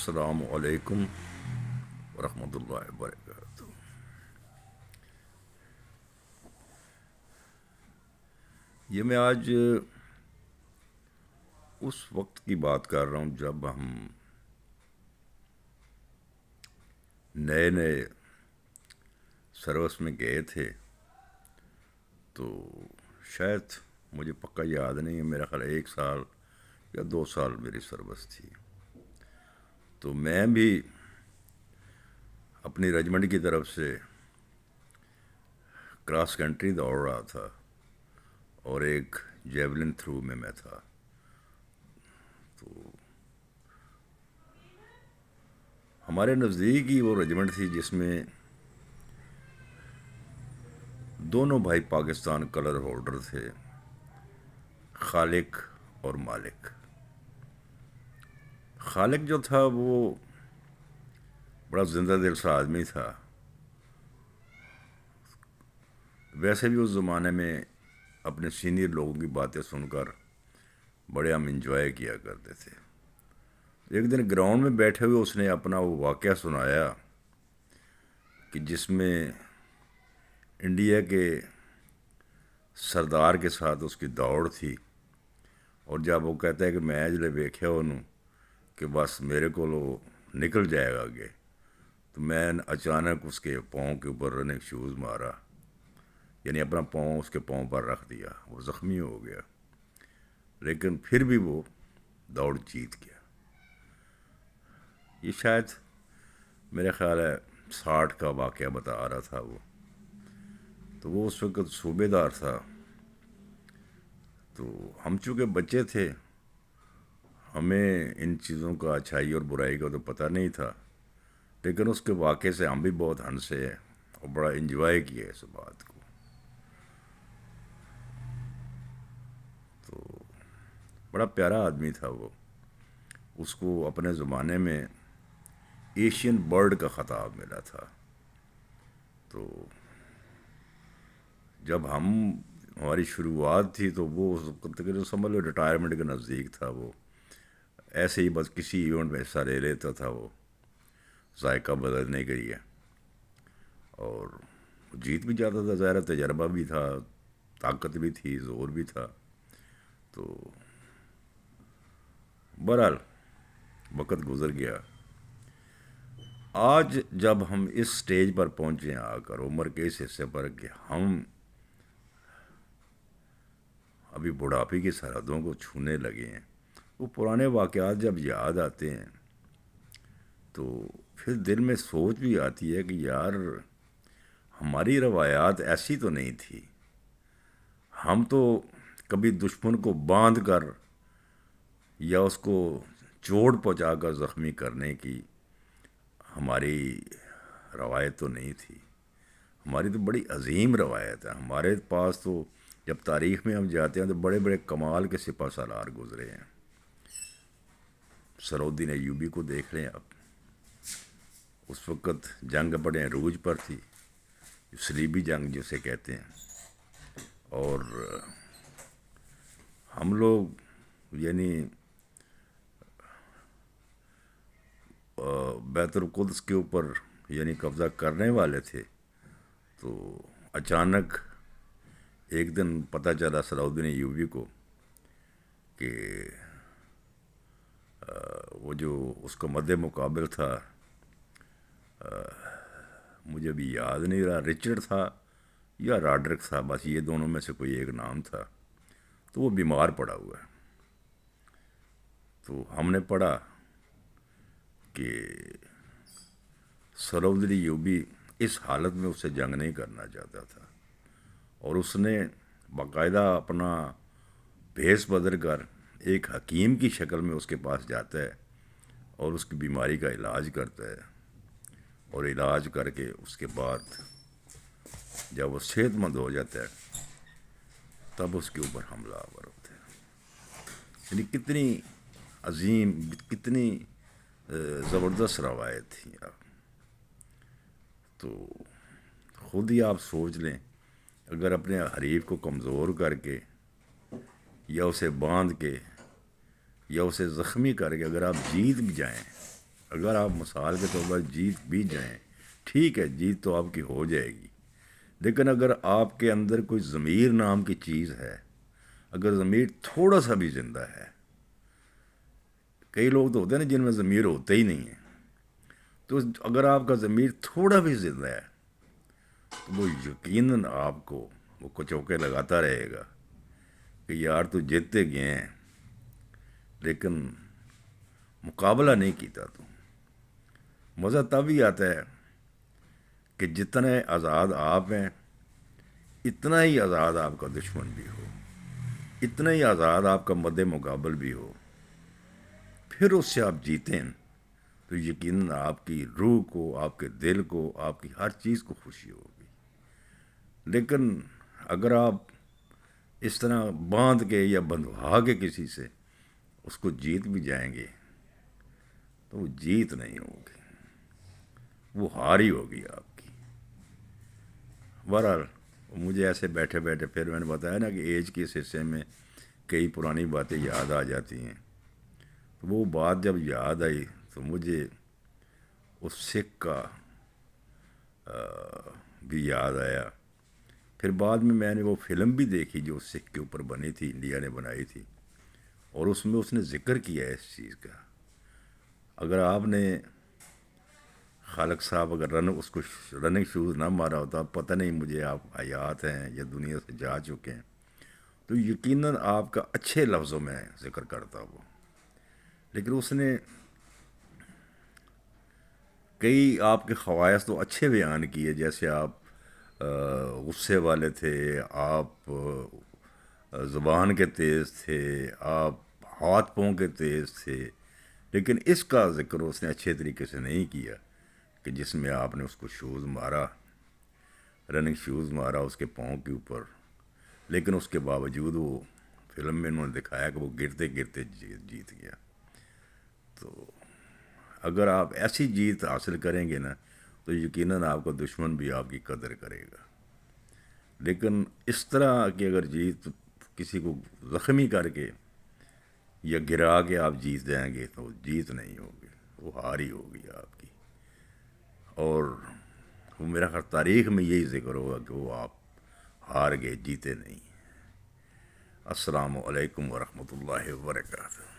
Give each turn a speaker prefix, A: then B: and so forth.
A: السلام علیکم ورحمۃ اللہ وبرکاتہ۔ یہ میں آج اس وقت کی بات کر رہا ہوں جب ہم نئے نئے سروس میں گئے تھے، تو شاید مجھے پکا یاد نہیں ہے، میرا خیال 1 سال یا 2 سال میری سروس تھی۔ تو میں بھی اپنی رجمنٹ کی طرف سے کراس کنٹری دوڑ رہا تھا اور ایک جیولن تھرو میں تھا۔ تو ہمارے نزدیک ہی وہ رجمنٹ تھی جس میں دونوں بھائی پاکستان کلر ہولڈر تھے، خالق اور مالک۔ خالق جو تھا وہ بڑا زندہ دل سا آدمی تھا، ویسے بھی اس زمانے میں اپنے سینئر لوگوں کی باتیں سن کر بڑے ہم انجوائے کیا کرتے تھے۔ ایک دن گراؤنڈ میں بیٹھے ہوئے اس نے اپنا وہ واقعہ سنایا کہ جس میں انڈیا کے سردار کے ساتھ اس کی دوڑ تھی، اور جب وہ کہتا ہے کہ میں جلے ویکھیا انہوں کہ بس میرے کو وہ نکل جائے گا آگے، تو میں اچانک اس کے پاؤں کے اوپر رننگ شوز مارا، یعنی اپنا پاؤں اس کے پاؤں پر رکھ دیا، وہ زخمی ہو گیا، لیکن پھر بھی وہ دوڑ جیت گیا۔ یہ شاید میرے خیال ہے 60 کا واقعہ بتا رہا تھا وہ۔ تو وہ اس وقت صوبے دار تھا، تو ہم چونکہ بچے تھے، ہمیں ان چیزوں کا اچھائی اور برائی کا تو پتہ نہیں تھا، لیکن اس کے واقعے سے ہم بھی بہت ہنسے اور بڑا انجوائے کیا اس بات کو۔ تو بڑا پیارا آدمی تھا وہ، اس کو اپنے زمانے میں ایشین برڈ کا خطاب ملا تھا۔ تو جب ہماری شروعات تھی تو وہ تقریباً سمجھ لو ریٹائرمنٹ کے نزدیک تھا، وہ ایسے ہی بس کسی ایونٹ میں حصہ لے لیتا تھا وہ ذائقہ بدلنے کے لیے، اور جیت بھی جاتا تھا، ظاہر تجربہ بھی تھا، طاقت بھی تھی، زور بھی تھا۔ تو بہرحال وقت گزر گیا۔ آج جب ہم اس سٹیج پر پہنچے ہیں آ کر عمر کے اس حصے پر کہ ہم ابھی بڑھاپے کی سرحدوں کو چھونے لگے ہیں، وہ پرانے واقعات جب یاد آتے ہیں تو پھر دل میں سوچ بھی آتی ہے کہ یار ہماری روایات ایسی تو نہیں تھی، ہم تو کبھی دشمن کو باندھ کر یا اس کو چوٹ پہنچا کر زخمی کرنے کی ہماری روایت تو نہیں تھی۔ ہماری تو بڑی عظیم روایت ہے، ہمارے پاس تو جب تاریخ میں ہم جاتے ہیں تو بڑے بڑے کمال کے سپہ سالار گزرے ہیں۔ سرودین ایوبی کو دیکھ لیں آپ، اس وقت جنگ بڑے عروج پر تھی، صلیبی جنگ جسے کہتے ہیں، اور ہم لوگ یعنی بیت القدس کے اوپر یعنی قبضہ کرنے والے تھے۔ تو اچانک ایک دن پتہ چلا صلاح ایوبی کو کہ وہ جو اس کا مد مقابل تھا، مجھے بھی یاد نہیں رہا، رچرڈ تھا یا راڈرک تھا، بس یہ دونوں میں سے کوئی ایک نام تھا، تو وہ بیمار پڑا ہوا ہے۔ تو ہم نے پڑھا کہ صلاح ایوبی اس حالت میں اس سے جنگ نہیں کرنا چاہتا تھا، اور اس نے باقاعدہ اپنا بھیس بدل کر ایک حکیم کی شکل میں اس کے پاس جاتا ہے اور اس کی بیماری کا علاج کرتا ہے، اور علاج کر کے اس کے بعد جب وہ صحت مند ہو جاتا ہے تب اس کے اوپر حملہ آور ہوتا ہے۔ یعنی کتنی عظیم، کتنی زبردست روایت تھی آپ۔ تو خود ہی آپ سوچ لیں، اگر اپنے حریف کو کمزور کر کے یا اسے باندھ کے یا اسے زخمی کر کے اگر آپ جیت بھی جائیں اگر آپ مثال کے طور پر جیت بھی جائیں، ٹھیک ہے جیت تو آپ کی ہو جائے گی، لیکن اگر آپ کے اندر کوئی ضمیر نام کی چیز ہے، اگر ضمیر تھوڑا سا بھی زندہ ہے، کئی لوگ تو ہوتے ہیں نا جن میں ضمیر ہوتا ہی نہیں ہے، تو اگر آپ کا ضمیر تھوڑا بھی زندہ ہے تو وہ یقیناً آپ کو وہ کچوکے لگاتا رہے گا کہ یار تو جیتتے گئے ہیں لیکن مقابلہ نہیں کیتا تو۔ مزہ تب ہی آتا ہے کہ جتنے آزاد آپ ہیں اتنا ہی آزاد آپ کا دشمن بھی ہو، اتنا ہی آزاد آپ کا مد مقابل بھی ہو، پھر اس سے آپ جیتیں تو یقیناً آپ کی روح کو، آپ کے دل کو، آپ کی ہر چیز کو خوشی ہوگی۔ لیکن اگر آپ اس طرح باندھ کے یا بندھوا کے کسی سے اس کو جیت بھی جائیں گے تو وہ جیت نہیں ہوگی، وہ ہار ہی ہوگی آپ کی۔ بہرحال مجھے ایسے بیٹھے بیٹھے پھر میں نے بتایا نا کہ ایج کے اس حصے میں کئی پرانی باتیں یاد آ جاتی ہیں، تو وہ بات جب یاد آئی تو مجھے اس سکھ کا بھی یاد آیا۔ پھر بعد میں نے وہ فلم بھی دیکھی جو اس سکھ کے اوپر بنی تھی، انڈیا نے بنائی تھی، اور اس میں اس نے ذکر کیا ہے اس چیز کا۔ اگر آپ نے خالق صاحب اگر اس کو رننگ شوز نہ مارا ہوتا، پتہ نہیں مجھے آپ حیات ہیں یا دنیا سے جا چکے ہیں، تو یقیناً آپ کا اچھے لفظوں میں ذکر کرتا وہ، لیکن اس نے کئی آپ کے خواص تو اچھے بیان کیے، جیسے آپ غصے والے تھے، آپ زبان کے تیز تھے، آپ ہاتھ پاؤں کے تیز تھے، لیکن اس کا ذکر اس نے اچھے طریقے سے نہیں کیا کہ جس میں آپ نے اس کو شوز مارا، رننگ شوز مارا اس کے پاؤں کے اوپر، لیکن اس کے باوجود وہ فلم میں انہوں نے دکھایا کہ وہ گرتے گرتے جیت گیا۔ تو اگر آپ ایسی جیت حاصل کریں گے نا تو یقیناً آپ کا دشمن بھی آپ کی قدر کرے گا، لیکن اس طرح کہ اگر جیت کسی کو زخمی کر کے یا گرا کے آپ جیت جائیں گے تو جیت نہیں ہوگی، وہ ہار ہی ہوگی آپ کی۔ اور وہ میرا خیال تاریخ میں یہی ذکر ہوگا کہ وہ آپ ہار گئے، جیتے نہیں۔ السلام علیکم ورحمۃ اللہ وبرکاتہ۔